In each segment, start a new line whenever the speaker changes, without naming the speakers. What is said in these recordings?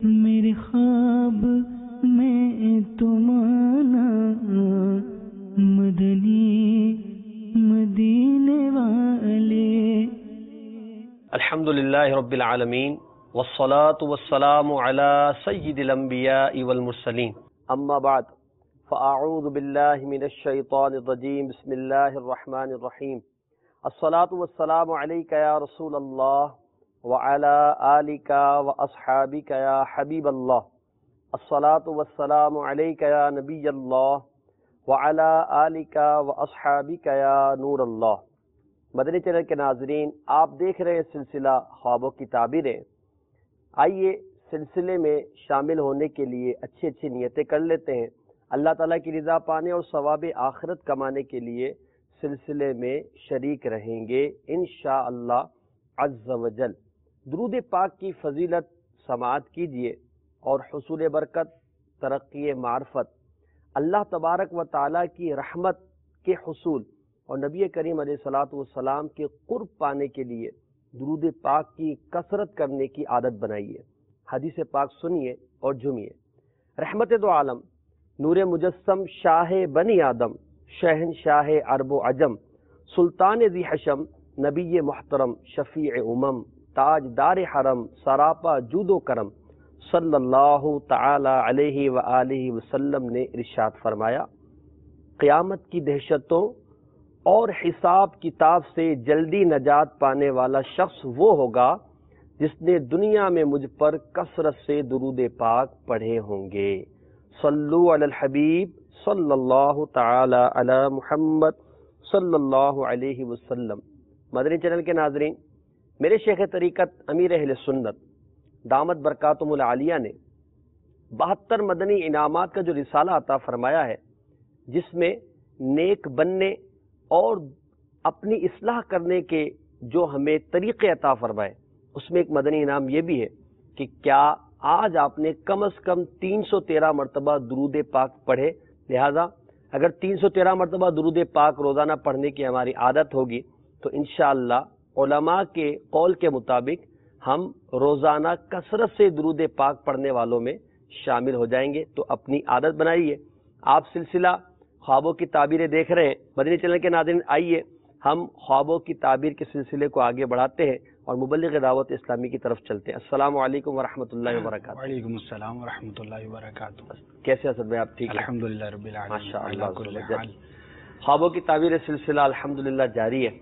میرے خواب میں تمہارا مدنی مدینے والے.
الحمدللہ رب العالمین والصلاة والسلام على سید الانبیاء والمرسلین. اما بعد فاعوذ باللہ من الشیطان الرجیم. بسم اللہ الرحمن الرحیم. الصلاة والسلام علیک یا رسول اللہ وعلی آلک واصحابک یا حبیب اللہ. الصلاة والسلام علیک یا نبی اللہ وعلی آلک واصحابک یا نور اللہ. مدنی چینل کے ناظرین، آپ دیکھ رہے ہیں سلسلہ خوابوں کی تعبیریں. آئیے سلسلے میں شامل ہونے کے لیے اچھی اچھی نیتیں کر لیتے ہیں. اللہ تعالیٰ کی رضا پانے اور ثواب آخرت کمانے کے لیے سلسلے میں شریک رہیں گے انشاءاللہ عز و جل. درود پاک کی فضیلت سماعت کیجئے اور حصول برکت، ترقی معرفت، اللہ تبارک و تعالیٰ کی رحمت کے حصول اور نبی کریم علیہ الصلوۃ والسلام کے قرب پانے کے لیے درود پاک کی کثرت کرنے کی عادت بنائیے. حدیث پاک سنیے اور جھومیے. رحمت دو عالم، نور مجسم، شاہ بنی آدم، شہنشاہ عرب و عجم، سلطان ذی حشم، نبی محترم، شفیع امم، تاج دار حرم، سراپا جود و کرم، صلی اللہ تعالی علیہ وآلہ وسلم نے ارشاد فرمایا، قیامت کی دہشتوں اور حساب کتاب سے جلدی نجات پانے والا شخص وہ ہوگا جس نے دنیا میں مجھ پر کثرت سے درود پاک پڑھے ہوں گے. صلو علی الحبیب صلی اللہ تعالی علی محمد صلی اللہ علیہ وسلم. مدنی چینل کے ناظرین، میرے شیخ طریقت امیر اہل سنت دامت برکاتہم العالیہ نے 72 مدنی انعامات کا جو رسالہ عطا فرمایا ہے، جس میں نیک بننے اور اپنی اصلاح کرنے کے جو ہمیں طریقے عطا فرمائے، اس میں ایک مدنی انعام یہ بھی ہے کہ کیا آج آپ نے کم از کم 313 مرتبہ درود پاک پڑھے. لہٰذا اگر 313 مرتبہ درود پاک روزانہ پڑھنے کی ہماری عادت ہوگی تو انشاءاللہ علماء کے قول کے مطابق ہم روزانہ کثرت سے درود پاک پڑھنے والوں میں شامل ہو جائیں گے. تو اپنی عادت بنائیے. آپ سلسلہ خوابوں کی تعبیریں دیکھ رہے ہیں. مدنی چینل کے ناظرین، آئیے ہم خوابوں کی تعبیر کے سلسلے کو آگے بڑھاتے ہیں اور مبلغ دعوت اسلامی کی طرف چلتے ہیں. السلام علیکم ورحمۃ اللہ وبرکاتہ.
وعلیکم السلام ورحمۃ اللہ وبرکاتہ.
کیسے اسد بھائی؟ آپ ٹھیک؟
الحمدللہ رب العالمین.
ماشاءاللہ. خوابوں کی تعبیر سلسلہ الحمدللہ جاری ہے.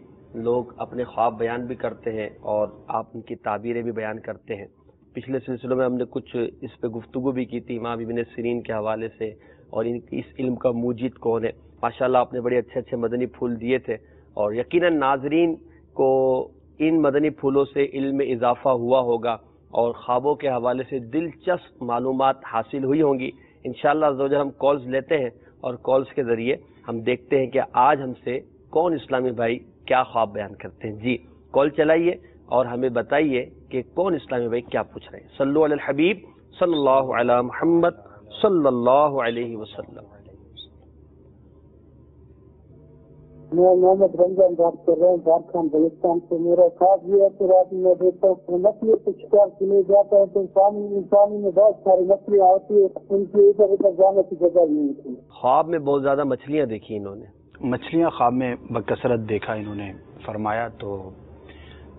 لوگ اپنے خواب بیان بھی کرتے ہیں اور آپ ان کی تعبیریں بھی بیان کرتے ہیں. پچھلے سلسلوں میں ہم نے کچھ اس پہ گفتگو بھی کی تھی امام ابن سیرین کے حوالے سے، اور اس علم کا موجد کون ہے. ماشاءاللہ آپ نے بڑے اچھے اچھے مدنی پھول دیے تھے، اور یقیناً ناظرین کو ان مدنی پھولوں سے علم میں اضافہ ہوا ہوگا اور خوابوں کے حوالے سے دلچسپ معلومات حاصل ہوئی ہوں گی. انشاءاللہ عز و جل ہم کالز لیتے ہیں اور کالز کے ذریعے ہم دیکھتے ہیں کہ آج ہم سے کون اسلامی بھائی کیا خواب بیان کرتے ہیں. جی کال چلائیے اور ہمیں بتائیے کہ کون اسلامی بھائی کیا پوچھ رہے ہیں. صلو علی الحبیب صلی اللہ علی محمد صلی اللہ علیہ وسلم.
میں محمد رمضان بات کر رہا ہوں جھارکھنڈ بلوچستان سے. میرا خواب یہ ہے کہ رات میں دیکھتا ہوں مچھلیوں کو شکار کے لیے جاتا ہے تو پانی میں بہت ساری مچھلیاں ہوتی ہے، ان کی ادھر ادھر جانے کی جگہ نہیں ہوتی.
خواب میں بہت زیادہ مچھلیاں دیکھی انہوں نے.
مچھلیاں خواب میں بکثرت دیکھا انہوں نے فرمایا. تو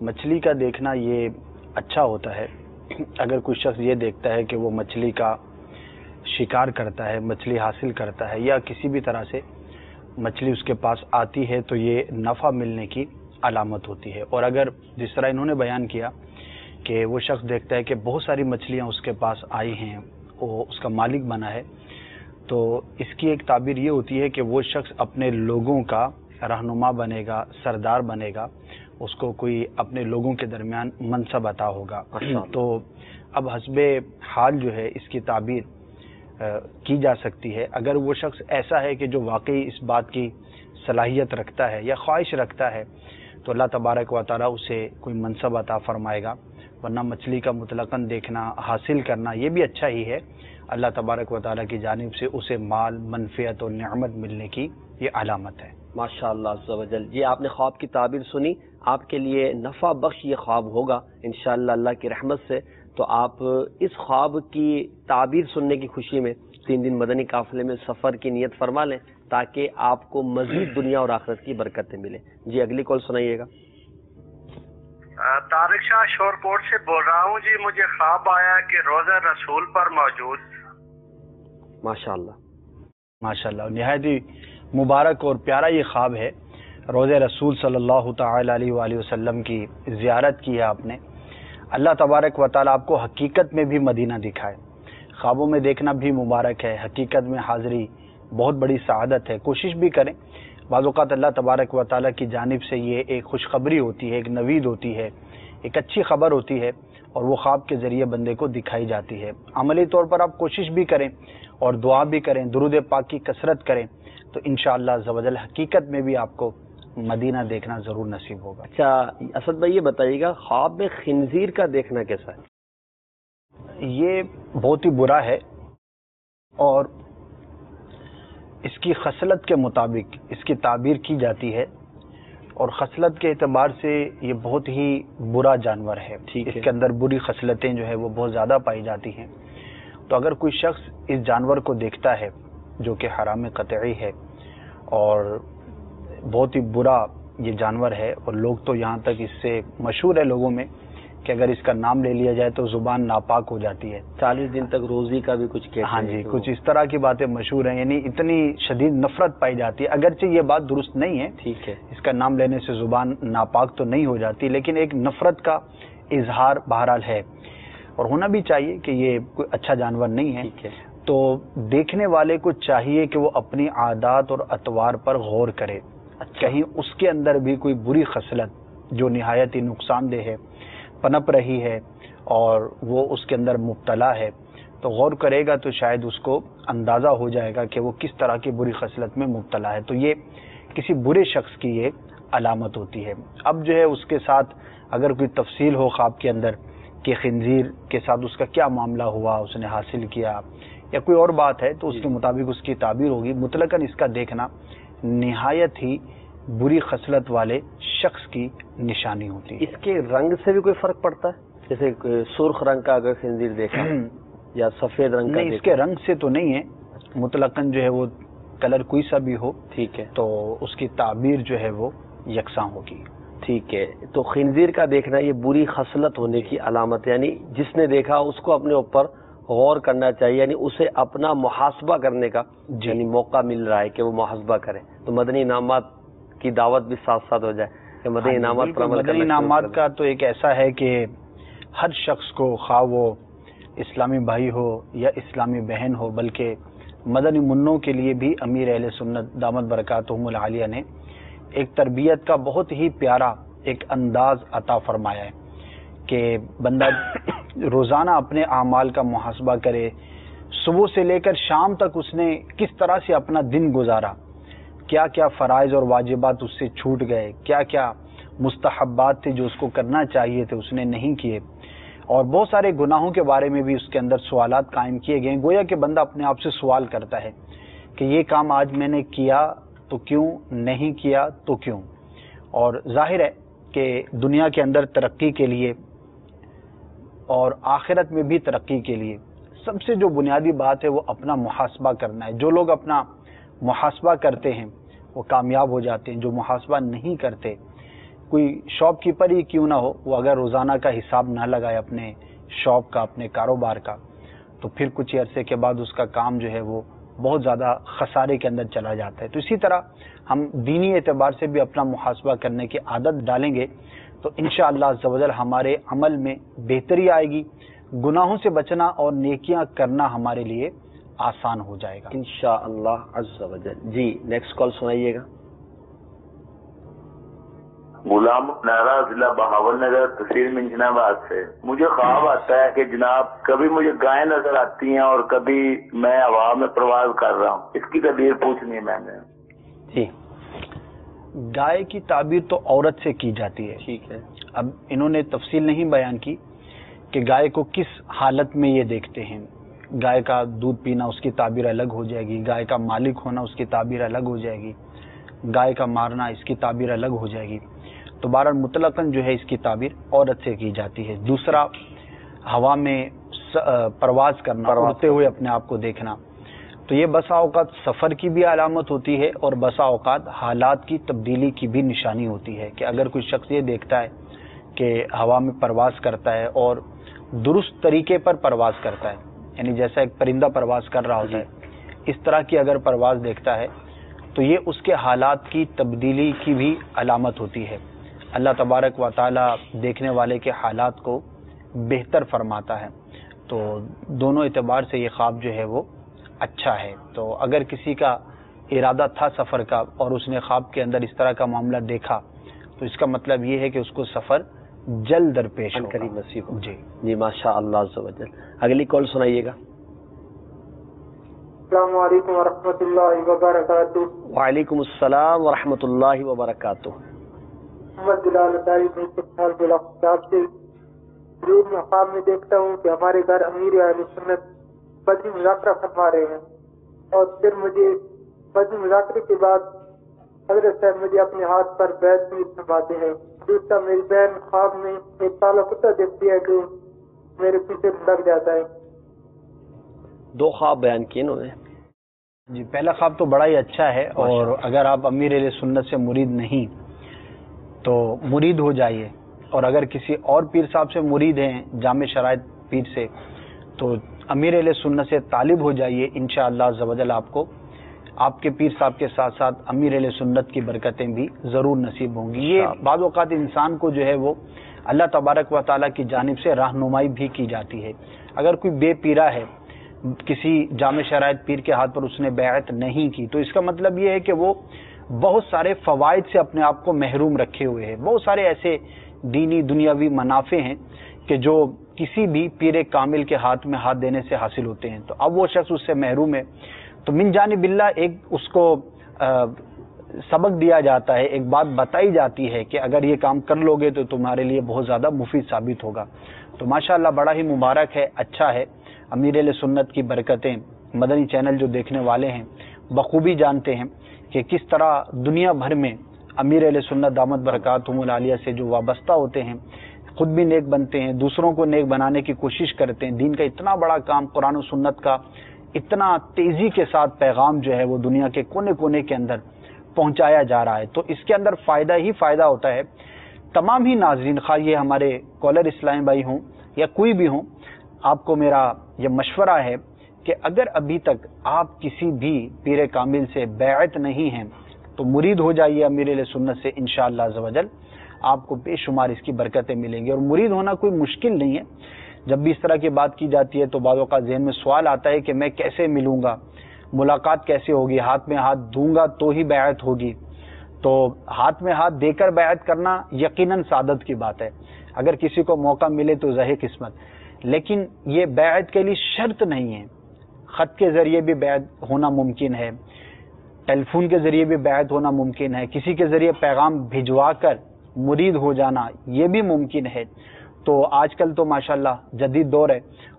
مچھلی کا دیکھنا یہ اچھا ہوتا ہے. اگر کوئی شخص یہ دیکھتا ہے کہ وہ مچھلی کا شکار کرتا ہے، مچھلی حاصل کرتا ہے، یا کسی بھی طرح سے مچھلی اس کے پاس آتی ہے، تو یہ نفع ملنے کی علامت ہوتی ہے. اور اگر جس طرح انہوں نے بیان کیا کہ وہ شخص دیکھتا ہے کہ بہت ساری مچھلیاں اس کے پاس آئی ہیں، وہ اس کا مالک بنا ہے، تو اس کی ایک تعبیر یہ ہوتی ہے کہ وہ شخص اپنے لوگوں کا رہنما بنے گا، سردار بنے گا، اس کو کوئی اپنے لوگوں کے درمیان منصب عطا ہوگا. تو اب حسب حال جو ہے اس کی تعبیر کی جا سکتی ہے. اگر وہ شخص ایسا ہے کہ جو واقعی اس بات کی صلاحیت رکھتا ہے یا خواہش رکھتا ہے تو اللہ تبارک و تعالیٰ اسے کوئی منصب عطا فرمائے گا. ورنہ مچھلی کا مطلقاً دیکھنا، حاصل کرنا یہ بھی اچھا ہی ہے. اللہ تبارک و تعالیٰ کی جانب سے اسے مال، منفعت اور نعمت ملنے کی یہ علامت ہے.
ماشاءاللہ عز و جل. جی آپ نے خواب کی تعبیر سنی، آپ کے لیے نفع بخش یہ خواب ہوگا انشاءاللہ اللہ کی رحمت سے. تو آپ اس خواب کی تعبیر سننے کی خوشی میں 3 دن مدنی قافلے میں سفر کی نیت فرما لیں تاکہ آپ کو مزید دنیا اور آخرت کی برکتیں ملیں. جی اگلی کال سنائیے گا.
طارق شاہ شور کوٹ سے بول رہا ہوں جی. مجھے خواب آیا کہ روزہ رسول پر موجود.
ماشاء اللہ
ماشاء اللہ, نہایت ہی مبارک اور پیارا یہ خواب ہے. روزہ رسول صلی اللہ تعالی علیہ وآلہ وسلم کی زیارت کی ہے آپ نے. اللہ تبارک و تعالیٰ آپ کو حقیقت میں بھی مدینہ دکھائے. خوابوں میں دیکھنا بھی مبارک ہے, حقیقت میں حاضری بہت بڑی سعادت ہے. کوشش بھی کریں. بعض اوقات اللہ تبارک و تعالیٰ کی جانب سے یہ ایک خوشخبری ہوتی ہے, ایک نوید ہوتی ہے, ایک اچھی خبر ہوتی ہے, اور وہ خواب کے ذریعے بندے کو دکھائی جاتی ہے. عملی طور پر آپ کوشش بھی کریں اور دعا بھی کریں, درود پاک کی کثرت کریں, تو انشاءاللہ عز و جل حقیقت میں بھی آپ کو مدینہ دیکھنا ضرور نصیب ہوگا.
اچھا اسد بھائی یہ بتائیے گا, خواب میں خنزیر کا دیکھنا کیسا ہے؟
یہ بہت ہی برا ہے, اور اس کی خصلت کے مطابق اس کی تعبیر کی جاتی ہے, اور خصلت کے اعتبار سے یہ بہت ہی برا جانور ہے. اس کے اندر بری خصلتیں جو ہے وہ بہت زیادہ پائی جاتی ہیں. تو اگر کوئی شخص اس جانور کو دیکھتا ہے جو کہ حرام قطعی ہے اور بہت ہی برا یہ جانور ہے, اور لوگ تو یہاں تک اس سے مشہور ہے لوگوں میں کہ اگر اس کا نام لے لیا جائے تو زبان ناپاک ہو جاتی ہے.
40 دن تک روزی کا بھی کچھ کہتے ہیں.
ہاں جی, کچھ اس طرح کی باتیں مشہور ہیں. یعنی اتنی شدید نفرت پائی جاتی ہے. اگرچہ یہ بات درست نہیں ہے,
ٹھیک ہے,
اس کا نام لینے سے زبان ناپاک تو نہیں ہو جاتی, لیکن ایک نفرت کا اظہار بہرحال ہے, اور ہونا بھی چاہیے کہ یہ کوئی اچھا جانور نہیں ہے.
ٹھیک ہے.
تو دیکھنے والے کو چاہیے کہ وہ اپنی عادات اور اطوار پر غور کرے. کہیں اس کے اندر بھی کوئی بری خصلت جو نہایت ہی نقصان دہ ہے پنپ رہی ہے اور وہ اس کے اندر مبتلا ہے, تو غور کرے گا تو شاید اس کو اندازہ ہو جائے گا کہ وہ کس طرح کی بری خصلت میں مبتلا ہے. تو یہ کسی برے شخص کی یہ علامت ہوتی ہے. اب جو ہے اس کے ساتھ اگر کوئی تفصیل ہو خواب کے اندر کہ خنزیر کے ساتھ اس کا کیا معاملہ ہوا, اس نے حاصل کیا, یا کوئی اور بات ہے, تو اس کے مطابق اس کی تعبیر ہوگی. مطلقاً اس کا دیکھنا نہایت ہی بری خصلت والے شخص کی نشانی ہوتی ہے.
اس کے رنگ سے بھی کوئی فرق پڑتا ہے؟ جیسے سرخ رنگ کا اگر خنزیر دیکھا یا سفید رنگ کا؟
نہیں, اس کے رنگ سے تو نہیں ہے. مطلقاً جو ہے وہ کلر کوئی سا بھی ہو,
ٹھیک ہے,
تو اس کی تعبیر جو ہے وہ یکساں ہوگی.
ٹھیک ہے. تو خنزیر کا دیکھنا یہ بری خصلت ہونے کی علامت ہے, یعنی جس نے دیکھا اس کو اپنے اوپر غور کرنا چاہیے, یعنی اسے اپنا محاسبہ کرنے کا یعنی موقع مل رہا ہے کہ وہ محاسبہ کرے. تو مدنی انعامات کی دعوت بھی ساتھ ساتھ ہو جائے کہ مدنی انعامات پر عمل کرنا.
مدنی انعامات کا تو ایک ایسا ہے کہ ہر شخص کو, خواہ وہ اسلامی بھائی ہو یا اسلامی بہن ہو, بلکہ مدنی منوں کے لیے بھی امیر اہل سنت دامت برکاتہم العالیہ نے ایک تربیت کا بہت ہی پیارا ایک انداز عطا فرمایا ہے کہ بندہ روزانہ اپنے اعمال کا محاسبہ کرے. صبح سے لے کر شام تک اس نے کس طرح سے اپنا دن گزارا, کیا کیا فرائض اور واجبات اس سے چھوٹ گئے, کیا کیا مستحبات تھے جو اس کو کرنا چاہیے تھے اس نے نہیں کیے, اور بہت سارے گناہوں کے بارے میں بھی اس کے اندر سوالات قائم کیے گئے. گویا کہ بندہ اپنے آپ سے سوال کرتا ہے کہ یہ کام آج میں نے کیا تو کیوں, نہیں کیا تو کیوں. اور ظاہر ہے کہ دنیا کے اندر ترقی کے لیے اور آخرت میں بھی ترقی کے لیے سب سے جو بنیادی بات ہے وہ اپنا محاسبہ کرنا ہے. جو لوگ اپنا محاسبہ کرتے ہیں وہ کامیاب ہو جاتے ہیں. جو محاسبہ نہیں کرتے, کوئی شاپ کیپر ہی کیوں نہ ہو, وہ اگر روزانہ کا حساب نہ لگائے اپنے شاپ کا, اپنے کاروبار کا, تو پھر کچھ عرصے کے بعد اس کا کام جو ہے وہ بہت زیادہ خسارے کے اندر چلا جاتا ہے. تو اسی طرح ہم دینی اعتبار سے بھی اپنا محاسبہ کرنے کی عادت ڈالیں گے تو انشاءاللہ عز و جل ہمارے عمل میں بہتری آئے گی, گناہوں سے بچنا اور نیکیاں کرنا ہمارے لیے آسان ہو جائے گا
انشاءاللہ عز و جل. جی نیکسٹ کال سنائیے گا.
غلام نارا ضلع بہاول نگر تحصیل منجنا آباد سے. مجھے خواب آتا ہے کہ جناب کبھی مجھے گائیں نظر آتی ہیں اور کبھی میں ہوا میں پرواز کر رہا ہوں. اس کی تعبیر پوچھنی ہے میں نے.
جی, گائے کی تعبیر تو عورت سے کی جاتی ہے.
ٹھیک ہے.
اب انہوں نے تفصیل نہیں بیان کی کہ گائے کو کس حالت میں یہ دیکھتے ہیں. گائے کا دودھ پینا اس کی تعبیر الگ ہو جائے گی, گائے کا مالک ہونا اس کی تعبیر الگ ہو جائے گی, گائے کا مارنا اس کی تعبیر الگ ہو جائے گی. تو بہرحال مطلقاً جو ہے اس کی تعبیر عورت سے کی جاتی ہے. دوسرا, ہوا میں پرواز کرنا، اڑتے ہوئے اپنے آپ کو دیکھنا، تو یہ بسا اوقات سفر کی بھی علامت ہوتی ہے اور بسا اوقات حالات کی تبدیلی کی بھی نشانی ہوتی ہے کہ اگر کوئی شخص یہ دیکھتا ہے کہ ہوا میں پرواز کرتا ہے اور درست طریقے پر پرواز کرتا ہے، یعنی جیسا ایک پرندہ پرواز کر رہا ہوتا ہے اس طرح کی اگر پرواز دیکھتا ہے تو یہ اس کے حالات کی تبدیلی کی بھی علامت ہوتی ہے۔ اللہ تبارک و تعالی دیکھنے والے کے حالات کو بہتر فرماتا ہے، تو دونوں اعتبار سے یہ خواب جو ہے وہ اچھا ہے۔ تو اگر کسی کا ارادہ تھا سفر کا اور اس نے خواب کے اندر اس طرح کا معاملہ دیکھا تو اس کا مطلب یہ ہے کہ اس کو سفر جلد درپیش
قریب نصیب ہو۔
جی
ماشاء اللہ عز و جل۔ اگلی کال سنائیے گا۔
السلام علیکم ورحمۃ اللہ وبرکاتہ۔
وعلیکم السلام ورحمۃ اللہ وبرکاتہ۔
محمد بلال اطاری صاحب سے روز میں خواب میں دیکھتا ہوں کہ ہمارے گھر امیر اہل سنت بدری مذاکرہ فرما رہے ہیں، اور پھر مجھے بدری مذاکرے کے بعد حضرت صاحب مجھے اپنے ہاتھ پر بیعت بھی فرماتے ہیں۔ دوسرا، میری بہن خواب میں ایک کالا کتا دیکھتی ہے جو میرے پیچھے لگ جاتا ہے۔
دو خواب بیان کیے انہوں نے۔
جی، پہلا خواب تو بڑا ہی اچھا ہے، اور اگر آپ امیر اہل سنت سے مرید نہیں تو مرید ہو جائیے، اور اگر کسی اور پیر صاحب سے مرید ہیں جامع شرائط پیر سے تو امیر اہل سنت سے طالب ہو جائیے، انشاءاللہ عز و جل آپ کو آپ کے پیر صاحب کے ساتھ ساتھ امیر اہل سنت کی برکتیں بھی ضرور نصیب ہوں گی۔ یہ بعض اوقات انسان کو جو ہے وہ اللہ تبارک و تعالیٰ کی جانب سے رہنمائی بھی کی جاتی ہے۔ اگر کوئی بے پیرا ہے، کسی جامع شرائط پیر کے ہاتھ پر اس نے بیعت نہیں کی تو اس کا مطلب یہ ہے کہ وہ بہت سارے فوائد سے اپنے آپ کو محروم رکھے ہوئے ہیں، بہت سارے ایسے دینی دنیاوی منافع ہیں کہ جو کسی بھی پیر کامل کے ہاتھ میں ہاتھ دینے سے حاصل ہوتے ہیں، تو اب وہ شخص اس سے محروم ہے تو من جانب اللہ ایک اس کو سبق دیا جاتا ہے، ایک بات بتائی جاتی ہے کہ اگر یہ کام کر لو گے تو تمہارے لیے بہت زیادہ مفید ثابت ہوگا۔ تو ماشاءاللہ بڑا ہی مبارک ہے، اچھا ہے۔ امیر اہل سنت کی برکتیں مدنی چینل جو دیکھنے والے ہیں بخوبی جانتے ہیں کہ کس طرح دنیا بھر میں امیر اہل سنت دامت برکاتہم العالیہ سے جو وابستہ ہوتے ہیں خود بھی نیک بنتے ہیں، دوسروں کو نیک بنانے کی کوشش کرتے ہیں۔ دین کا اتنا بڑا کام، قرآن و سنت کا اتنا تیزی کے ساتھ پیغام جو ہے وہ دنیا کے کونے کونے کے اندر پہنچایا جا رہا ہے، تو اس کے اندر فائدہ ہی فائدہ ہوتا ہے۔ تمام ہی ناظرین، خواہ یہ ہمارے کالر اسلام بھائی ہوں یا کوئی بھی ہوں، آپ کو میرا یہ مشورہ ہے کہ اگر ابھی تک آپ کسی بھی پیر کامل سے بیعت نہیں ہیں تو مرید ہو جائیے امیر اہل سنت سے، انشاءاللہ عز و جل آپ کو بے شمار اس کی برکتیں ملیں گی۔ اور مرید ہونا کوئی مشکل نہیں ہے، جب بھی اس طرح کی بات کی جاتی ہے تو بعض اوقات ذہن میں سوال آتا ہے کہ میں کیسے ملوں گا، ملاقات کیسے ہوگی، ہاتھ میں ہاتھ دوں گا تو ہی بیعت ہوگی۔ تو ہاتھ میں ہاتھ دے کر بیعت کرنا یقیناً سعادت کی بات ہے، اگر کسی کو موقع ملے تو ذہِ قسمت، لیکن یہ بیعت کے لیے شرط نہیں ہے۔ خط کے ذریعے بھی بیعت ہونا ممکن ہے، ٹیلی فون کے ذریعے بھی بیعت ہونا ممکن ہے، کسی کے ذریعے پیغام بھجوا کر مرید ہو جانا یہ بھی ممکن ہے۔ تو آج کل تو ماشاءاللہ جدید دور ہے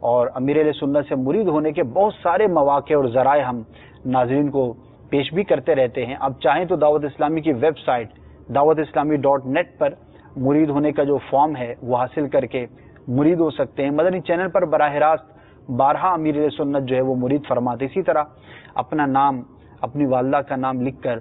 اور امیر اہل سنت سے مرید ہونے کے بہت سارے مواقع اور ذرائع ہم ناظرین کو پیش بھی کرتے رہتے ہیں۔ اب چاہیں تو دعوت اسلامی کی ویب سائٹ dawatIslami.net پر مرید ہونے کا جو فارم ہے وہ حاصل کر کے مرید ہو سکتے ہیں۔ مدنی چینل پر براہ راست بارہا امیر اہل سنت جو ہے وہ مرید فرماتے، اسی طرح اپنا نام، اپنی والدہ کا نام لکھ کر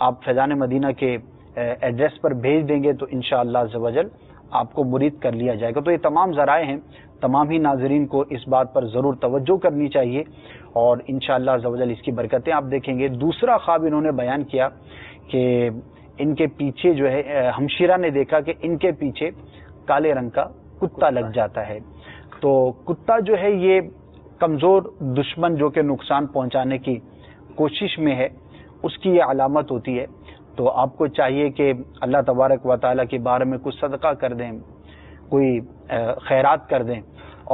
آپ فیضان مدینہ کے ایڈریس پر بھیج دیں گے تو انشاءاللہ عز و جل آپ کو مرید کر لیا جائے گا۔ تو یہ تمام ذرائع ہیں، تمام ہی ناظرین کو اس بات پر ضرور توجہ کرنی چاہیے اور انشاءاللہ عز و جل اس کی برکتیں آپ دیکھیں گے۔ دوسرا خواب انہوں نے بیان کیا کہ ان کے پیچھے جو ہے ہمشیرہ نے دیکھا کہ ان کے پیچھے کالے رنگ کا کتا لگ جاتا ہے۔ تو کتا جو ہے یہ کمزور دشمن جو کہ نقصان پہنچانے کی کوشش میں ہے، اس کی یہ علامت ہوتی ہے۔ تو آپ کو چاہیے کہ اللہ تبارک و تعالیٰ کے بارے میں کچھ صدقہ کر دیں، کوئی خیرات کر دیں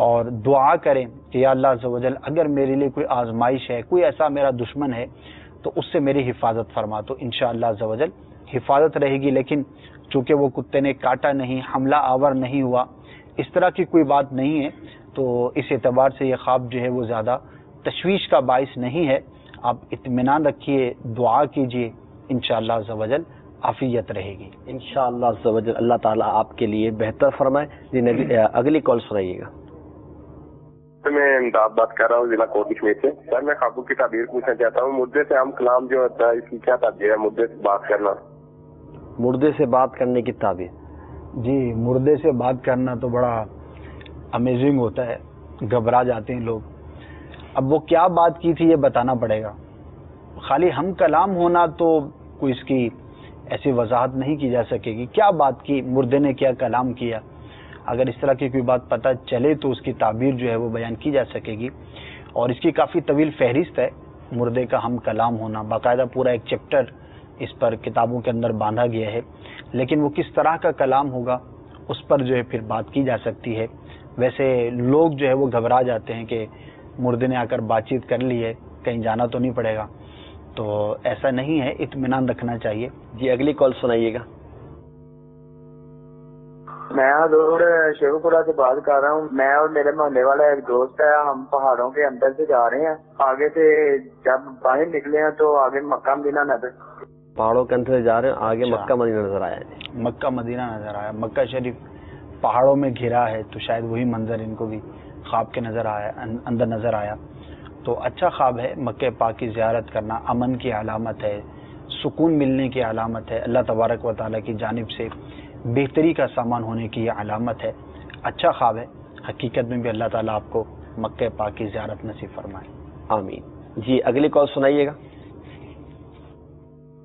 اور دعا کریں کہ یا اللہ عز و جل اگر میرے لیے کوئی آزمائش ہے، کوئی ایسا میرا دشمن ہے تو اس سے میری حفاظت فرما، تو انشاءاللہ عز و جل حفاظت رہے گی۔ لیکن چونکہ وہ کتے نے کاٹا نہیں، حملہ آور نہیں ہوا، اس طرح کی کوئی بات نہیں ہے، تو اس اعتبار سے یہ خواب جو ہے وہ زیادہ تشویش کا باعث نہیں ہے۔ آپ اطمینان رکھیے، دعا کیجیے، انشاءاللہ عز و جل عافیت رہے گی
انشاءاللہ عز و جل۔ اللہ تعالیٰ آپ کے لیے بہتر فرمائے۔ جی نبی، اگلی کال سنائیے گا۔
میں امداد بات کر رہا ہوں، ضلع کوٹ کشمیر سے۔ سر میں خوابوں کی تعبیر پوچھنا چاہتا ہوں، مردے سے ہم کلام جو ہوتا ہے اس کی کیا تعبیر ہے؟ مردے سے بات کرنا،
مردے سے بات کرنے کی تعبیر؟
جی، مردے سے بات کرنا تو بڑا امیزنگ ہوتا ہے، گھبرا جاتے ہیں لوگ۔ اب وہ کیا بات کی تھی یہ بتانا پڑے گا۔ خالی ہم کلام ہونا تو کوئی اس کی ایسی وضاحت نہیں کی جا سکے گی، کیا بات کی، مردے نے کیا کلام کیا، اگر اس طرح کی کوئی بات پتہ چلے تو اس کی تعبیر جو ہے وہ بیان کی جا سکے گی۔ اور اس کی کافی طویل فہرست ہے، مردے کا ہم کلام ہونا، باقاعدہ پورا ایک چیپٹر اس پر کتابوں کے اندر باندھا گیا ہے، لیکن وہ کس طرح کا کلام ہوگا اس پر جو ہے پھر بات کی جا سکتی ہے۔ ویسے لوگ جو ہے وہ گھبرا جاتے ہیں کہ مردے نے آ کر بات چیت کر لی ہے، کہیں جانا تو نہیں پڑے گا، تو ایسا نہیں ہے، اطمینان رکھنا چاہیے۔
جی اگلی کال سنائیے گا۔
میں حضور شیخو پورہ سے بات کر رہا ہوں۔ میں اور میرے محلے والا ایک دوست ہے، ہم پہاڑوں کے اندر سے جا رہے ہیں، آگے سے جب باہر نکلے ہیں تو آگے مکہ مدینہ نظر،
پہاڑوں کے اندر سے جا رہے ہیں، آگے
اچھا،
مکہ مدینہ نظر آیا ہے۔
مکہ مدینہ نظر آیا، مکہ شریف پہاڑوں میں گھرا ہے، تو شاید وہی منظر ان کو بھی خواب کے نظر آیا، اندر نظر آیا۔ تو اچھا خواب ہے، مکہ پاک کی زیارت کرنا امن کی علامت ہے، سکون ملنے کی علامت ہے، اللہ تبارک و تعالیٰ کی جانب سے بہتری کا سامان ہونے کی یہ علامت ہے۔ اچھا خواب ہے، حقیقت میں بھی اللہ تعالیٰ آپ کو مکہ پاک کی زیارت نصیب فرمائے،
آمین۔ جی اگلی کال سنائیے گا۔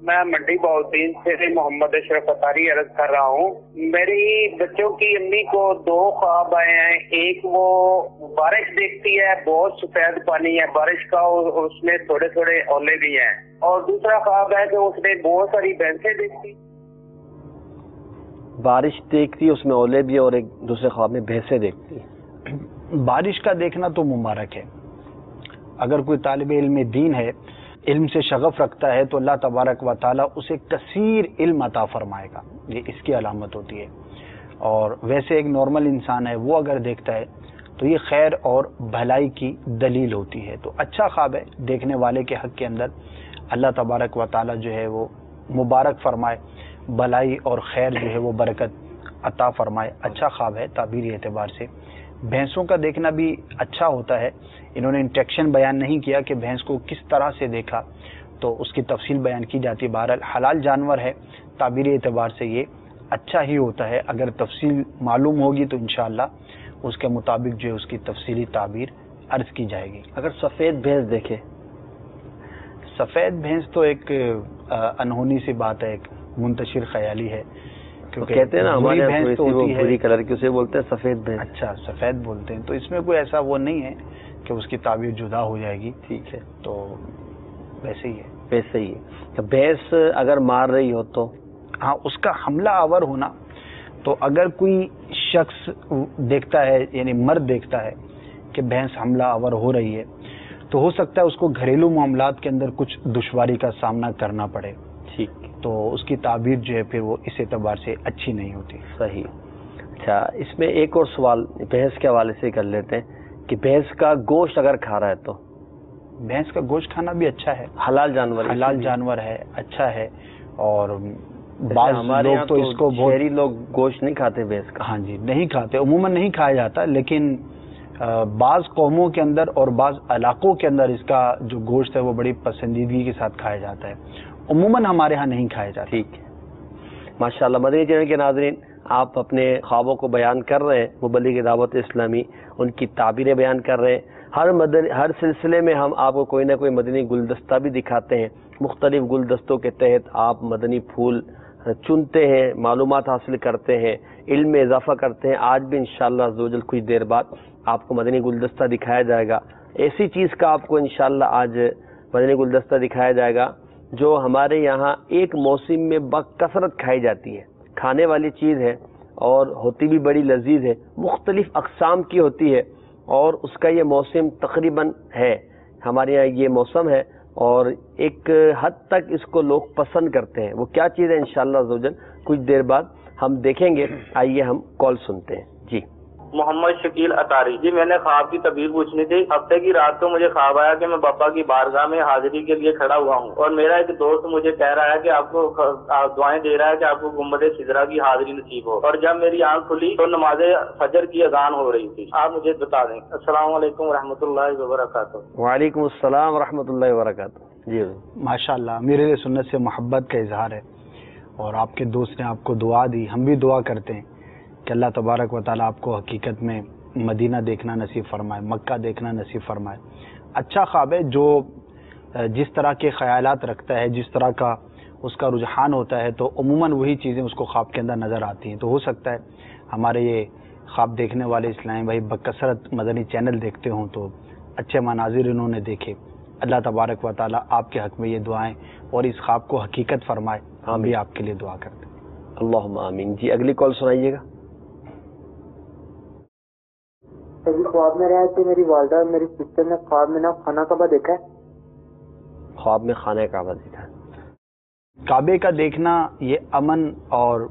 میں منڈی بہاؤالدین سے محمد اشرف اتاری عرض کر رہا ہوں۔ میری بچوں کی امی کو 2 خواب آئے ہیں، ایک وہ بارش دیکھتی ہے، بہت سفید پانی ہے بارش کا، اور اس میں تھوڑے تھوڑے اولے بھی ہیں، اور دوسرا خواب ہے کہ اس نے بہت ساری بھینسیں دیکھی،
بارش دیکھتی اس میں اولے بھی، اور ایک دوسرے خواب میں بھینسیں دیکھتی۔
بارش کا دیکھنا تو مبارک ہے، اگر کوئی طالب علم دین ہے، علم سے شغف رکھتا ہے، تو اللہ تبارک و تعالیٰ اسے کثیر علم عطا فرمائے گا، یہ اس کی علامت ہوتی ہے۔ اور ویسے ایک نارمل انسان ہے، وہ اگر دیکھتا ہے تو یہ خیر اور بھلائی کی دلیل ہوتی ہے۔ تو اچھا خواب ہے، دیکھنے والے کے حق کے اندر اللہ تبارک و تعالیٰ جو ہے وہ مبارک فرمائے، بھلائی اور خیر جو ہے وہ برکت عطا فرمائے۔ اچھا خواب ہے تعبیری اعتبار سے۔ بھینسوں کا دیکھنا بھی اچھا ہوتا ہے، انہوں نے انٹیکشن بیان نہیں کیا کہ بھینس کو کس طرح سے دیکھا، تو اس کی تفصیل بیان کی جاتی ہے۔ بہرحال حلال جانور ہے، تعبیری اعتبار سے یہ اچھا ہی ہوتا ہے، اگر تفصیل معلوم ہوگی تو انشاءاللہ اس کے مطابق جو ہے اس کی تفصیلی تعبیر عرض کی جائے گی۔
اگر سفید بھینس دیکھے؟
سفید بھینس تو ایک انہونی سی بات ہے، ایک منتشر خیالی ہے، کیونکہ
کہتے ہیں نا ہمارے یہاں
بھینس تو ہوتی ہے
بھوری کلر کی، اسے بولتے ہیں سفید بھینس۔
اچھا، سفید بولتے ہیں، تو اس میں کوئی ایسا وہ نہیں ہے کہ اس کی تعبیر جدا ہو جائے گی،
ٹھیک ہے،
تو ویسے ہی ہے۔
ویسے ہی ہے۔ بھینس اگر مار رہی ہو تو؟
ہاں، اس کا حملہ آور ہونا، تو اگر کوئی شخص دیکھتا ہے، یعنی مرد دیکھتا ہے کہ بھینس حملہ آور ہو رہی ہے، تو ہو سکتا ہے اس کو گھریلو معاملات کے اندر کچھ دشواری کا سامنا کرنا پڑے،
ٹھیک،
تو اس کی تعبیر جو ہے پھر وہ اس اعتبار سے اچھی نہیں ہوتی۔
صحیح۔ اچھا، اس میں ایک اور سوال بھینس کے حوالے سے کر لیتے ہیں کہ بھینس کا گوشت اگر کھا رہا ہے تو؟
بھینس کا گوشت کھانا بھی اچھا ہے،
حلال جانور،
حلال جانور ہے، اچھا ہے۔ اور بعض لوگ تو اس کو
شہری لوگ گوشت نہیں کھاتے بھینس کا؟
ہاں جی، نہیں کھاتے، عموماً نہیں کھایا جاتا، لیکن بعض قوموں کے اندر اور بعض علاقوں کے اندر اس کا جو گوشت ہے وہ بڑی پسندیدگی کے ساتھ کھایا جاتا ہے، عموماً ہمارے ہاں نہیں کھایا جاتا۔
ٹھیک ہے، ماشاءاللہ۔ مدنی چینل کے ناظرین، آپ اپنے خوابوں کو بیان کر رہے ہیں، مبلغ دعوت اسلامی ان کی تعبیریں بیان کر رہے ہیں۔ ہر سلسلے میں ہم آپ کو کوئی نہ کوئی مدنی گلدستہ بھی دکھاتے ہیں، مختلف گلدستوں کے تحت آپ مدنی پھول چنتے ہیں، معلومات حاصل کرتے ہیں، علم میں اضافہ کرتے ہیں۔ آج بھی انشاءاللہ عزوجل کچھ دیر بعد آپ کو مدنی گلدستہ دکھایا جائے گا۔ ایسی چیز کا آپ کو انشاءاللہ آج مدنی گلدستہ دکھایا جائے گا جو ہمارے یہاں ایک موسم میں بکثرت کھائی جاتی ہے، کھانے والی چیز ہے اور ہوتی بھی بڑی لذیذ ہے، مختلف اقسام کی ہوتی ہے، اور اس کا یہ موسم تقریباً ہے، ہمارے یہاں یہ موسم ہے، اور ایک حد تک اس کو لوگ پسند کرتے ہیں۔ وہ کیا چیز ہے انشاءاللہ عزوجل کچھ دیر بعد ہم دیکھیں گے۔ آئیے ہم کال سنتے ہیں۔ جی
محمد شکیل اطاری جی، میں نے خواب کی تعبیر پوچھنی تھی۔ ہفتے کی رات کو مجھے خواب آیا کہ میں باپا کی بارگاہ میں حاضری کے لیے کھڑا ہوا ہوں، اور میرا ایک دوست مجھے کہہ رہا ہے کہ آپ کو دعائیں دے رہا ہے کہ آپ کو گنبد خضرا کی حاضری نصیب ہو، اور جب میری آنکھ کھلی تو نماز فجر کی اذان ہو رہی تھی۔ آپ مجھے بتا دیں۔ السلام علیکم ورحمۃ اللہ وبرکاتہ۔
وعلیکم السلام ورحمۃ اللہ وبرکاتہ۔ جی
ماشاء اللہ، میرے سنت سے محبت کا اظہار ہے، اور آپ کے دوست نے آپ کو دعا دی، ہم بھی دعا کرتے ہیں کہ اللہ تبارک و تعالیٰ آپ کو حقیقت میں مدینہ دیکھنا نصیب فرمائے، مکہ دیکھنا نصیب فرمائے۔ اچھا خواب ہے، جو جس طرح کے خیالات رکھتا ہے، جس طرح کا اس کا رجحان ہوتا ہے، تو عموماً وہی چیزیں اس کو خواب کے اندر نظر آتی ہیں۔ تو ہو سکتا ہے ہمارے یہ خواب دیکھنے والے اسلامی بھائی بکثرت مدنی چینل دیکھتے ہوں، تو اچھے مناظر انہوں نے دیکھے۔ اللہ تبارک و تعالیٰ آپ کے حق میں یہ دعائیں اور اس خواب کو حقیقت فرمائے، ہم بھی آپ کے لیے دعا کرتے ہیں۔
اللہم آمین۔ جی اگلی کال سنائیے گا۔
کبھی خواب میں رہا کہ میری والدہ اور میری سسٹر نے خواب میں نا خانہ کعبہ دیکھا ہے۔
خواب میں خانہ کعبہ دیکھا ہے۔
کعبے کا دیکھنا یہ امن اور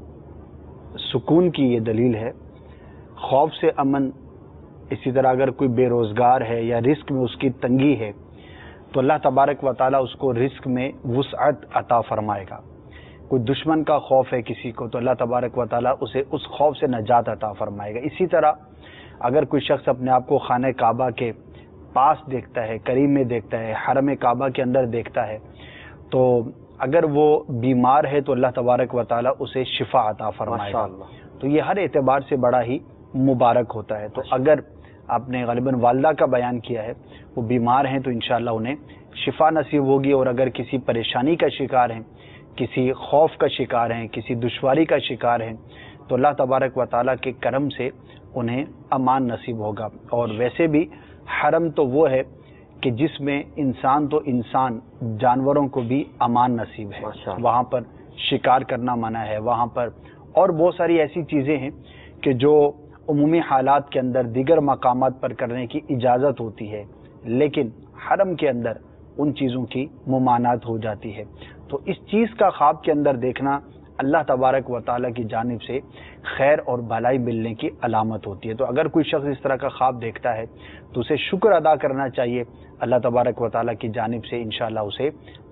سکون کی یہ دلیل ہے، خوف سے امن۔ اسی طرح اگر کوئی بے روزگار ہے یا رزق میں اس کی تنگی ہے تو اللہ تبارک و تعالیٰ اس کو رزق میں وسعت عطا فرمائے گا۔ کوئی دشمن کا خوف ہے کسی کو تو اللہ تبارک و تعالیٰ اسے اس خوف سے نجات عطا فرمائے گا۔ اسی طرح اگر کوئی شخص اپنے آپ کو خانہ کعبہ کے پاس دیکھتا ہے، قریب میں دیکھتا ہے، حرم کعبہ کے اندر دیکھتا ہے، تو اگر وہ بیمار ہے تو اللہ تبارک و تعالیٰ اسے شفا عطا فرمائے گا۔ تو یہ ہر اعتبار سے بڑا ہی مبارک ہوتا ہے۔ تو اگر آپ نے غالباً والدہ کا بیان کیا ہے، وہ بیمار ہیں تو انشاءاللہ انہیں شفا نصیب ہوگی، اور اگر کسی پریشانی کا شکار ہیں، کسی خوف کا شکار ہیں، کسی دشواری کا شکار ہیں، تو اللہ تبارک و تعالیٰ کے کرم سے انہیں امان نصیب ہوگا۔ اور ویسے بھی حرم تو وہ ہے کہ جس میں انسان تو انسان، جانوروں کو بھی امان نصیب ہے۔ وہاں پر شکار کرنا منع ہے، وہاں پر اور بہت ساری ایسی چیزیں ہیں کہ جو عمومی حالات کے اندر دیگر مقامات پر کرنے کی اجازت ہوتی ہے، لیکن حرم کے اندر ان چیزوں کی ممانعت ہو جاتی ہے۔ تو اس چیز کا خواب کے اندر دیکھنا اللہ تبارک و تعالیٰ کی جانب سے خیر اور بھلائی ملنے کی علامت ہوتی ہے۔ تو اگر کوئی شخص اس طرح کا خواب دیکھتا ہے تو اسے شکر ادا کرنا چاہیے، اللہ تبارک و تعالیٰ کی جانب سے انشاءاللہ اسے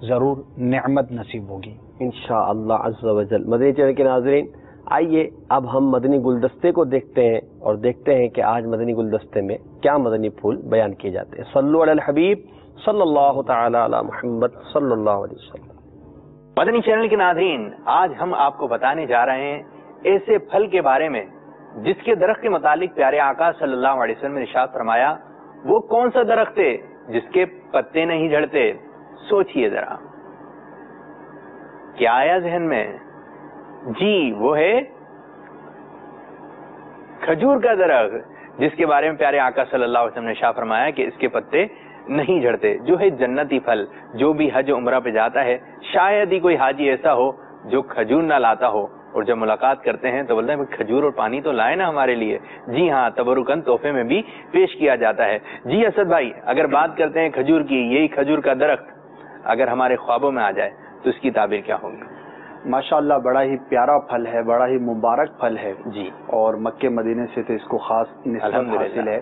ضرور نعمت نصیب ہوگی
انشاءاللہ عز و جل۔ مدنی چینل کے ناظرین، آئیے اب ہم مدنی گلدستے کو دیکھتے ہیں اور دیکھتے ہیں کہ آج مدنی گلدستے میں کیا مدنی پھول بیان کیے جاتے ہیں۔ صلو علی الحبیب صلی اللہ تعالی علی محمد صلی اللہ علیہ وسلم۔
مدنی چینل کے ناظرین، آج ہم آپ کو بتانے جا رہے ہیں ایسے پھل کے بارے میں جس کے درخت کے متعلق پیارے آقا صلی اللہ علیہ وسلم نے ارشاد فرمایا، وہ کون سا درخت ہے جس کے پتے نہیں جھڑتے؟ سوچئے ذرا، کیا آیا ذہن میں؟ جی وہ ہے کھجور کا درخت، جس کے بارے میں پیارے آقا صلی اللہ علیہ وسلم نے ارشاد فرمایا کہ اس کے پتے نہیں جھڑتے، جو ہے جنتی پھل۔ جو بھی حج و عمرہ پہ جاتا ہے، شاید ہی کوئی حاجی ایسا ہو جو کھجور نہ لاتا ہو، اور جب ملاقات کرتے ہیں تو بولتے ہیں کھجور اور پانی تو لائے نا ہمارے لیے۔ جی ہاں، تبرکن تحفے میں بھی پیش کیا جاتا ہے۔ جی اسد بھائی، اگر بات کرتے ہیں کھجور کی، یہی کھجور کا درخت اگر ہمارے خوابوں میں آ جائے تو اس کی تعبیر کیا ہوگی؟
ماشاءاللہ بڑا ہی پیارا پھل ہے، بڑا ہی مبارک پھل ہے
جی،
اور مکے مدینے سے تو اس کو خاص نسبت حاصل ہے۔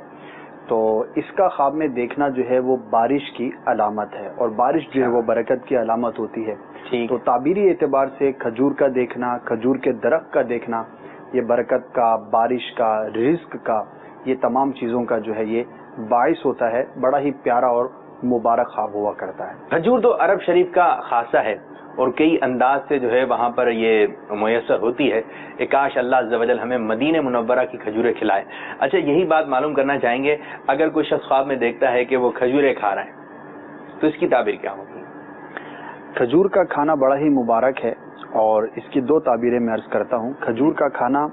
تو اس کا خواب میں دیکھنا جو ہے وہ بارش کی علامت ہے، اور بارش جو ہے وہ برکت کی علامت ہوتی ہے۔ تو تعبیری اعتبار سے کھجور کا دیکھنا، کھجور کے درخت کا دیکھنا، یہ برکت کا، بارش کا، رزق کا، یہ تمام چیزوں کا جو ہے یہ باعث ہوتا ہے۔ بڑا ہی پیارا اور مبارک خواب ہوا کرتا ہے۔
کھجور تو عرب شریف کا خاصہ ہے اور کئی انداز سے جو ہے وہاں پر یہ میسر ہوتی ہے۔ کاش اللہ عز و جل ہمیں مدینہ منورہ کی کھجوریں کھلائے۔ اچھا، یہی بات معلوم کرنا چاہیں گے، اگر کوئی شخص خواب میں دیکھتا ہے کہ وہ کھجوریں کھا رہا ہے تو اس کی تعبیر کیا ہوگی؟
کھجور کا کھانا بڑا ہی مبارک ہے، اور اس کی دو تعبیریں میں عرض کرتا ہوں۔ کھجور کا کھانا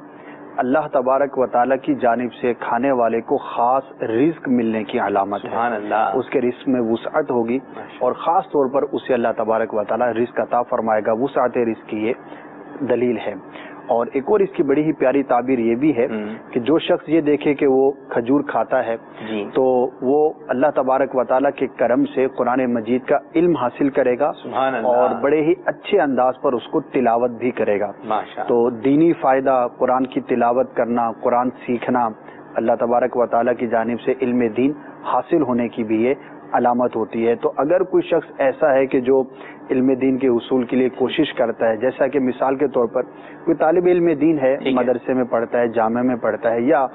اللہ تبارک و تعالیٰ کی جانب سے کھانے والے کو خاص رزق ملنے کی علامت ہے۔
سبحان اللہ،
اس کے رزق میں وسعت ہوگی، اور خاص طور پر اسے اللہ تبارک و تعالیٰ رزق عطا فرمائے گا۔ وسعت رزق کی یہ دلیل ہے۔ اور ایک اور اس کی بڑی ہی پیاری تعبیر یہ بھی ہے کہ جو شخص یہ دیکھے کہ وہ کھجور کھاتا ہے تو وہ اللہ تبارک و تعالیٰ کے کرم سے قرآن مجید کا علم حاصل کرے گا، اور بڑے ہی اچھے انداز پر اس کو تلاوت بھی کرے گا۔ تو دینی فائدہ، قرآن کی تلاوت کرنا، قرآن سیکھنا، اللہ تبارک و تعالیٰ کی جانب سے علم دین حاصل ہونے کی بھی یہ علامت ہوتی ہے. تو اگر کوئی شخص ایسا ہے کہ جو علم دین کے حصول کے لیے کوشش کرتا ہے، جیسا کہ مثال کے طور پر کوئی طالب علم دین ہے، مدرسے میں پڑھتا ہے، جامعہ میں پڑھتا ہے، یا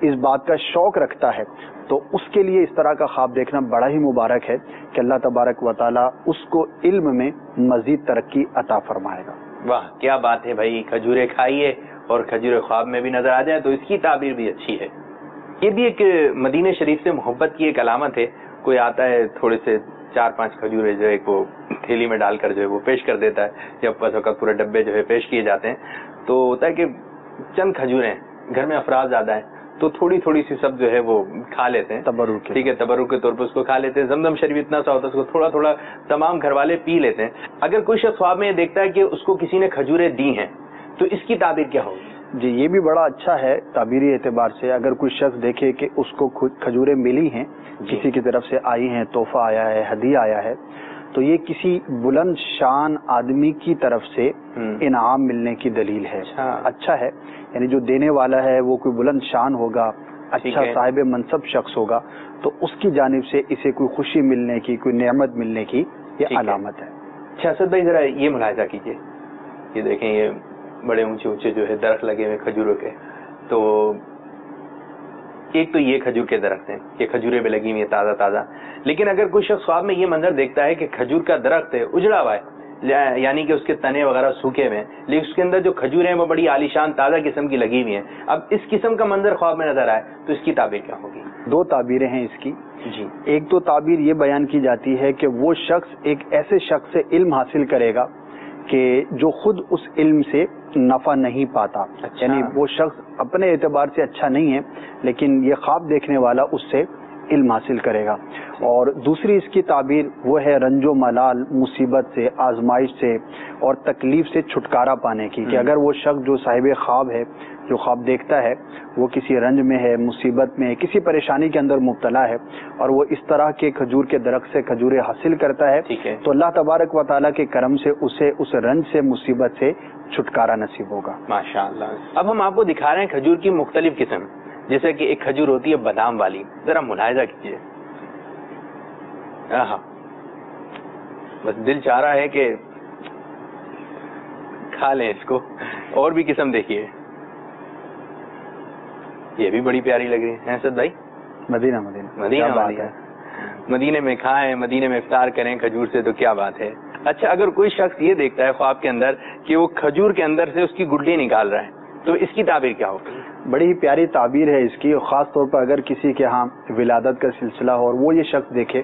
اس بات کا شوق رکھتا ہے، تو اس کے لیے اس طرح کا خواب دیکھنا بڑا ہی مبارک ہے کہ اللہ تبارک و تعالیٰ اس کو علم میں مزید ترقی عطا فرمائے گا.
واہ کیا بات ہے بھائی، کھجورے کھائیے اور کھجورے خواب میں بھی نظر آ جائے تو اس کی تعبیر بھی اچھی ہے. یہ بھی ایک مدینہ شریف سے محبت کی ایک علامت ہے. کوئی آتا ہے تھوڑے سے 4-5 کھجورے جو ہے وہ تھیلی میں ڈال کر جو ہے وہ پیش کر دیتا ہے، جب بس وقت پورے ڈبے جو ہے پیش کیے جاتے ہیں تو ہوتا ہے کہ چند کھجورے ہیں، گھر میں افراد زیادہ ہیں تو تھوڑی تھوڑی سی سب جو ہے وہ کھا لیتے ہیں، تبرک، ٹھیک ہے، تبرک کے طور پر اس کو کھا لیتے ہیں. زمزم شریف اتنا سا ہوتا ہے اس کو تھوڑا تھوڑا تمام گھر والے پی لیتے ہیں. اگر کوئی شخص خواب میں یہ دیکھتا ہے کہ اس کو کسی نے کھجورے دی ہیں تو اس کی تعبیر کیا ہوگی؟
جی یہ بھی بڑا اچھا ہے تعبیری اعتبار سے. اگر کوئی شخص دیکھے کہ اس کو کھجورے ملی ہیں، کسی کی طرف سے آئی ہیں، تحفہ آیا ہے، ہدیہ آیا ہے، تو یہ کسی بلند شان آدمی کی طرف سے انعام ملنے کی دلیل ہے. اچھا ہے، یعنی جو دینے والا ہے وہ کوئی بلند شان ہوگا، اچھا صاحب منصب شخص ہوگا، تو اس کی جانب سے اسے کوئی خوشی ملنے کی، کوئی نعمت ملنے کی یہ علامت ہے.
اچھا اسد بھائی ذرا یہ ملاحظہ کیجیے، یہ دیکھیں یہ بڑے اونچے اونچے جو ہے درخت لگے ہوئے کھجوروں کے. تو ایک تو یہ کھجور کے درخت ہیں، یہ کھجوریں بھی لگی ہوئی ہیں تازہ تازہ. لیکن اگر کوئی شخص خواب میں یہ منظر دیکھتا ہے کہ کھجور کا درخت ہے اجڑا ہوا ہے، یعنی کہ اس کے تنے وغیرہ سوکھے ہوئے ہیں، لیکن اس کے اندر جو کھجوریں ہیں وہ بڑی عالیشان تازہ قسم کی لگی ہوئی ہیں، اب اس قسم کا منظر خواب میں نظر آئے تو اس کی تعبیر کیا ہوگی؟
2 تعبیریں ہیں اس کی.
جی
ایک تو تعبیر یہ بیان کی جاتی ہے کہ وہ شخص ایک ایسے شخص سے علم حاصل کرے گا کہ جو خود اس علم سے نفع نہیں پاتا. یعنی وہ شخص اپنے اعتبار سے اچھا نہیں ہے لیکن یہ خواب دیکھنے والا اس سے علم حاصل کرے گا. اور دوسری اس کی تعبیر وہ ہے رنج و ملال، مصیبت سے، آزمائش سے اور تکلیف سے چھٹکارا پانے کی. کہ اگر وہ شخص جو صاحب خواب ہے، جو خواب دیکھتا ہے، وہ کسی رنج میں ہے، مصیبت میں ہے، کسی پریشانی کے اندر مبتلا ہے اور وہ اس طرح کے کھجور کے درخت سے کھجورے حاصل کرتا ہے تو اللہ تبارک و تعالیٰ کے کرم سے اسے اس رنج سے، مصیبت سے چھٹکارا نصیب ہوگا.
ماشاءاللہ. اب ہم آپ کو دکھا رہے ہیں کھجور کی مختلف قسم، جیسے کہ ایک کھجور ہوتی ہے بادام والی، ذرا ملاحظہ کیجیے. بس دل چاہ رہا ہے کہ کھا لیں اس کو. اور بھی قسم دیکھیے، یہ بھی بڑی پیاری لگ رہی ہے اسد بھائی.
مدینہ
مدینے میں کھائیں، مدینے میں افطار کریں کھجور سے تو کیا بات ہے. اچھا اگر کوئی شخص یہ دیکھتا ہے خواب کے اندر کہ وہ کھجور کے اندر سے اس کی گڈلی نکال رہا ہے تو اس کی تعبیر کیا ہوگی؟
بڑی ہی پیاری تعبیر ہے اس کی. خاص طور پر اگر کسی کے ہاں ولادت کا سلسلہ ہو اور وہ یہ شخص دیکھے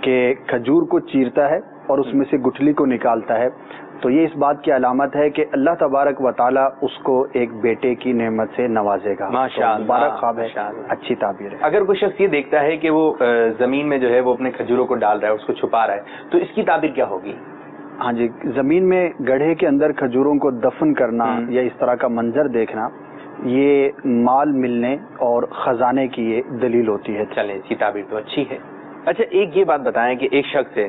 کہ کھجور کو چیرتا ہے اور اس میں سے گٹھلی کو نکالتا ہے تو یہ اس بات کی علامت ہے کہ اللہ تبارک و تعالیٰ اس کو ایک بیٹے کی نعمت سے نوازے گا.
ماشاءاللہ،
مبارک خواب ہے، اچھی تعبیر ہے.
اگر کوئی شخص یہ دیکھتا ہے کہ وہ زمین میں جو ہے وہ اپنے کھجوروں کو ڈال رہا ہے، اس کو چھپا رہا ہے تو اس کی تعبیر کیا ہوگی؟
ہاں جی، زمین میں گڑھے کے اندر کھجوروں کو دفن کرنا یا اس طرح کا منظر دیکھنا یہ مال ملنے اور خزانے کی یہ دلیل ہوتی ہے.
چلیں اس کی تعبیر تو اچھی ہے. اچھا ایک یہ بات بتائیں کہ ایک شخص ہے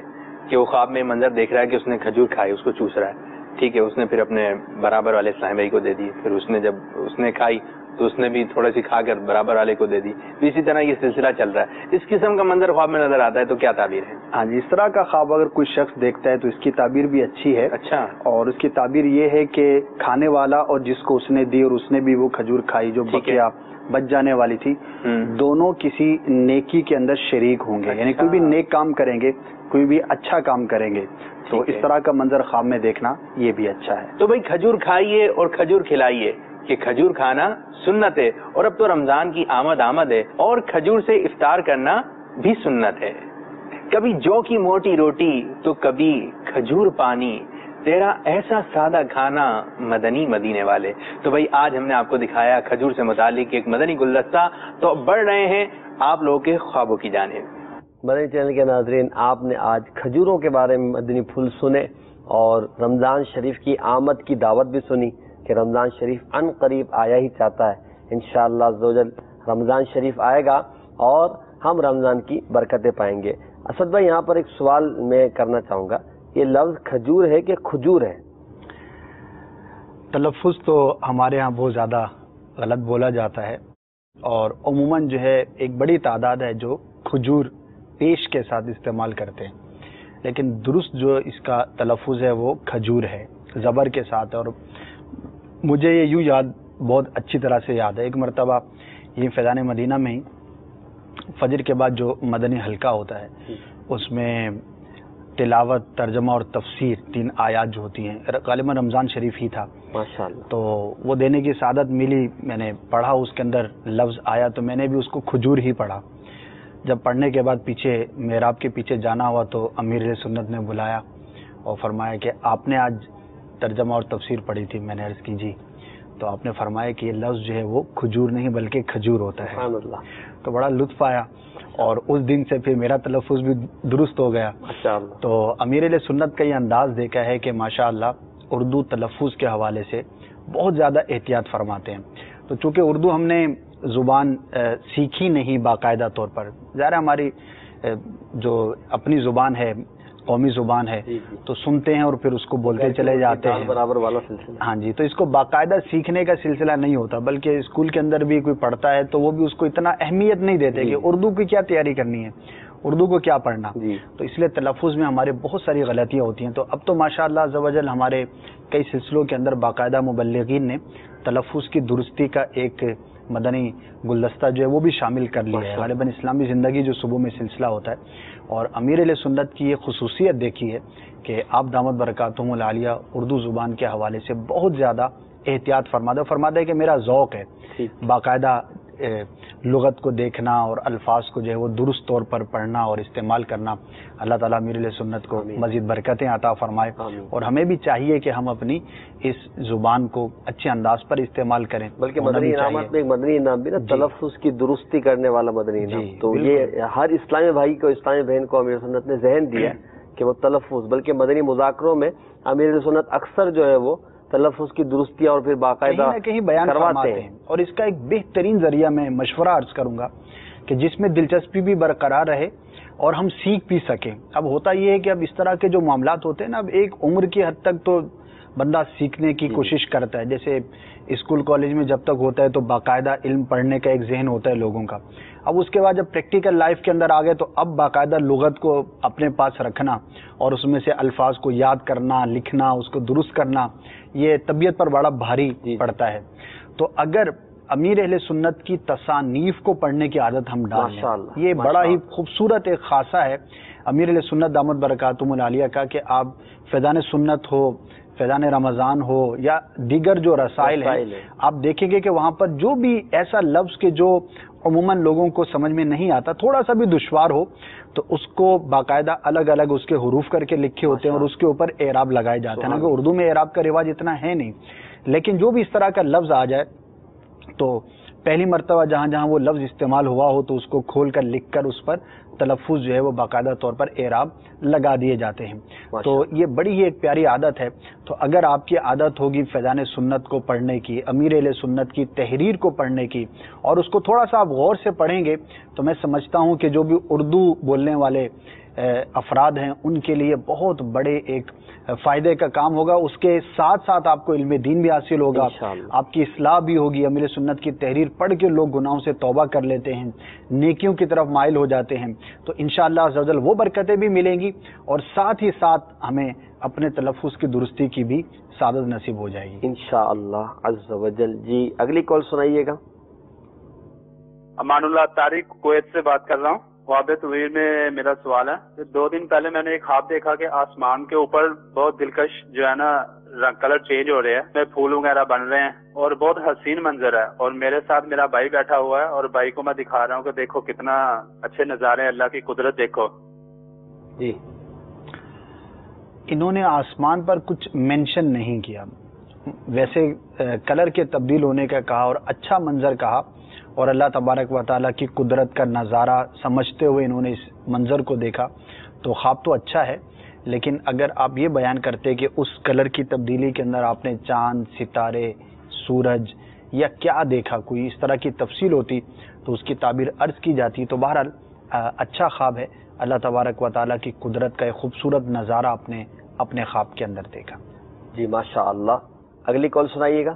کہ وہ خواب میں منظر دیکھ رہا ہے کہ اس نے کھجور کھائی، اس کو چوس رہا ہے، ٹھیک ہے، اس نے پھر اپنے برابر والے اسلام بھائی کو دے دی، پھر اس نے جب اس نے کھائی تو اس نے بھی تھوڑی سی کھا کر برابر والے کو دے دی، اسی طرح یہ سلسلہ چل رہا ہے. اس قسم کا منظر خواب میں نظر آتا ہے تو کیا تعبیر ہے؟
ہاں جی، اس طرح کا خواب اگر کوئی شخص دیکھتا ہے تو اس کی تعبیر بھی اچھی ہے.
اچھا. اور
اس کی تعبیر یہ ہے کہ کھانے والا اور جس کو اس نے دی اور اس نے بھی وہ کھجور کھائی جو بقیہ بچ جانے والی تھی، دونوں کسی نیکی کے اندر شریک ہوں گے. یعنی کوئی بھی نیک کام کریں گے، کوئی بھی اچھا کام کریں گے تو اس طرح کا منظر خواب میں دیکھنا یہ بھی اچھا ہے.
تو بھائی کھجور کھائیے اور کھجور کھلائیے کہ کھجور کھانا سنت ہے، اور اب تو رمضان کی آمد ہے اور کھجور سے افطار کرنا بھی سنت ہے. کبھی جو کی موٹی روٹی تو کبھی کھجور پانی، تیرا ایسا سادہ کھانا مدنی مدینے والے. تو بھائی آج ہم نے آپ کو دکھایا کھجور سے متعلق ایک مدنی گلدستہ. تو بڑھ رہے ہیں آپ لوگوں کے خوابوں کی جانب.
مدنی چینل کے ناظرین، آپ نے آج کھجوروں کے بارے میں مدنی پھول سنے اور رمضان شریف کی آمد کی دعوت بھی سنی کہ رمضان شریف ان قریب آیا ہی چاہتا ہے. انشاءاللہ عزوجل رمضان شریف آئے گا اور ہم رمضان کی برکتیں پائیں گے. اسد بھائی یہاں پر ایک سوال میں کرنا چاہوں گا، یہ لفظ کھجور ہے کہ کھجور ہے؟
تلفظ تو ہمارے ہاں بہت زیادہ غلط بولا جاتا ہے. اور عموماً جو ہے ایک بڑی تعداد ہے جو کھجور پیش کے ساتھ استعمال کرتے ہیں، لیکن درست جو اس کا تلفظ ہے وہ کھجور ہے، زبر کے ساتھ. اور مجھے یہ یوں یاد بہت اچھی طرح سے یاد ہے، ایک مرتبہ یہ فیضان مدینہ میں ہی فجر کے بعد جو مدنی حلقہ ہوتا ہے اس میں تلاوت، ترجمہ اور تفسیر 3 آیات جو ہوتی ہیں، غالباً رمضان شریف ہی تھا
ماشاءاللہ،
تو وہ دینے کی سعادت ملی. میں نے پڑھا، اس کے اندر لفظ آیا تو میں نے بھی اس کو کھجور ہی پڑھا. جب پڑھنے کے بعد پیچھے محراب کے پیچھے جانا ہوا تو امیر اہل سنت نے بلایا اور فرمایا کہ آپ نے آج ترجمہ اور تفسیر پڑھی تھی. میں نے عرض کی جی. تو آپ نے فرمایا کہ یہ لفظ جو ہے وہ کھجور نہیں بلکہ کھجور ہوتا ہے.
سبحان اللہ.
تو بڑا لطف آیا اور اس دن سے پھر میرا تلفظ بھی درست ہو گیا.
ماشاءاللہ.
تو امیر اہل سنت کا یہ انداز دیکھا ہے کہ ماشاءاللہ اردو تلفظ کے حوالے سے بہت زیادہ احتیاط فرماتے ہیں. تو چونکہ اردو ہم نے زبان سیکھی نہیں باقاعدہ طور پر، ظاہر ہماری جو اپنی زبان ہے، قومی زبان ہے، تو سنتے ہیں اور پھر اس کو بولتے چلے جاتے ہیں
برابر والا سلسلہ.
ہاں جی. تو اس کو باقاعدہ سیکھنے کا سلسلہ نہیں ہوتا، بلکہ اسکول کے اندر بھی کوئی پڑھتا ہے تو وہ بھی اس کو اتنا اہمیت نہیں دیتے کہ اردو کی کیا تیاری کرنی ہے، اردو کو کیا پڑھنا. تو اس لیے تلفظ میں ہمارے بہت ساری غلطیاں ہوتی ہیں. تو اب تو ماشاءاللہ عز و جل ہمارے کئی سلسلوں کے اندر باقاعدہ مبلغین نے تلفظ کی درستی کا ایک مدنی گلدستہ جو ہے وہ بھی شامل کر لیا ہے. غالباً اسلامی زندگی جو صبح میں سلسلہ ہوتا ہے، اور امیر اہل سنت کی یہ خصوصیت دیکھی ہے کہ آپ دامت برکاتہم العالیہ اردو زبان کے حوالے سے بہت زیادہ احتیاط فرماتے ہیں کہ میرا ذوق ہے باقاعدہ لغت کو دیکھنا اور الفاظ کو جو ہے وہ درست طور پر پڑھنا اور استعمال کرنا. اللہ تعالیٰ امیر اہل سنت کو مزید برکتیں عطا فرمائے، اور ہمیں بھی چاہیے کہ ہم اپنی اس زبان کو اچھے انداز پر استعمال کریں.
بلکہ مدنی انعامات میں ایک مدنی انعام بھی نا تلفظ کی درستی کرنے والا مدنی انعام. تو یہ ہر اسلامی بھائی کو، اسلامی بہن کو امیر سنت نے ذہن دیا کہ وہ تلفظ، بلکہ مدنی مذاکروں میں امیر سنت اکثر جو ہے وہ تلفظ کی درستی اور پھر باقاعدہ
کہیں بیان کرواتے ہیں. اور اس کا ایک بہترین ذریعہ میں مشورہ عرض کروں گا کہ جس میں دلچسپی بھی برقرار رہے اور ہم سیکھ بھی سکیں. اب ہوتا یہ ہے کہ اب اس طرح کے جو معاملات ہوتے ہیں نا، اب ایک عمر کی حد تک تو بندہ سیکھنے کی کوشش کرتا ہے. جیسے اسکول کالج میں جب تک ہوتا ہے تو باقاعدہ علم پڑھنے کا ایک ذہن ہوتا ہے لوگوں کا. اب اس کے بعد جب پریکٹیکل لائف کے اندر آ گئے تو اب باقاعدہ لغت کو اپنے پاس رکھنا اور اس میں سے الفاظ کو یاد کرنا، لکھنا، اس کو درست کرنا، یہ طبیعت پر بڑا بھاری پڑتا ہے. تو اگر امیر اہل سنت کی تصانیف کو پڑھنے کی عادت ہم ڈال لیں، یہ بڑا ہی خوبصورت ایک خاصہ ہے امیر اہل سنت دامت برکاتہم العالیہ کا کہ آپ فیضان سنت ہو، فیضان رمضان ہو یا دیگر جو رسائل ہیں، آپ دیکھیں گے کہ وہاں پر جو بھی ایسا لفظ کے جو عموماً لوگوں کو سمجھ میں نہیں آتا، تھوڑا سا بھی دشوار ہو، تو اس کو باقاعدہ الگ الگ اس کے حروف کر کے لکھے ہوتے ہیں اور اس کے اوپر اعراب لگائے جاتے ہیں. نا کہ اردو میں اعراب کا رواج اتنا ہے نہیں، لیکن جو بھی اس طرح کا لفظ آ جائے تو پہلی مرتبہ جہاں جہاں وہ لفظ استعمال ہوا ہو تو اس کو کھول کر لکھ کر اس پر تلفظ جو ہے وہ باقاعدہ طور پر اعراب لگا دیے جاتے ہیں. تو یہ بڑی ہی ایک پیاری عادت ہے. تو اگر آپ کی عادت ہوگی فیضان سنت کو پڑھنے کی، امیر اہل سنت کی تحریر کو پڑھنے کی، اور اس کو تھوڑا سا آپ غور سے پڑھیں گے، تو میں سمجھتا ہوں کہ جو بھی اردو بولنے والے افراد ہیں ان کے لیے بہت بڑے ایک فائدے کا کام ہوگا. اس کے ساتھ ساتھ آپ کو علم دین بھی حاصل ہوگا، آپ کی اصلاح بھی ہوگی. امیر سنت کی تحریر پڑھ کے لوگ گناہوں سے توبہ کر لیتے ہیں، نیکیوں کی طرف مائل ہو جاتے ہیں. تو انشاءاللہ عز و جل وہ برکتیں بھی ملیں گی اور ساتھ ہی ساتھ ہمیں اپنے تلفظ کی درستی کی بھی سعادت نصیب ہو جائے گی
انشاءاللہ عز و جل. جی اگلی کال سنائیے گا.
امان اللہ طارق کویت سے بات کر رہا ہوں. واب طویل میں میرا سوال ہے. 2 دن پہلے میں نے ایک خواب دیکھا کہ آسمان کے اوپر بہت دلکش جو ہے نا کلر چینج ہو رہے ہیں، میں پھول وغیرہ بن رہے ہیں اور بہت حسین منظر ہے. اور میرے ساتھ میرا بھائی بیٹھا ہوا ہے اور بھائی کو میں دکھا رہا ہوں کہ دیکھو کتنا اچھے نظارے ہیں، اللہ کی قدرت دیکھو.
جی
انہوں نے آسمان پر کچھ مینشن نہیں کیا، ویسے کلر کے تبدیل ہونے کا کہا اور اچھا منظر کہا، اور اللہ تبارک و تعالیٰ کی قدرت کا نظارہ سمجھتے ہوئے انہوں نے اس منظر کو دیکھا. تو خواب تو اچھا ہے، لیکن اگر آپ یہ بیان کرتے کہ اس کلر کی تبدیلی کے اندر آپ نے چاند، ستارے، سورج یا کیا دیکھا، کوئی اس طرح کی تفصیل ہوتی تو اس کی تعبیر عرض کی جاتی. تو بہرحال اچھا خواب ہے، اللہ تبارک و تعالیٰ کی قدرت کا ایک خوبصورت نظارہ اپنے خواب کے اندر دیکھا.
جی ماشاء اللہ. اگلی کال سنائیے گا.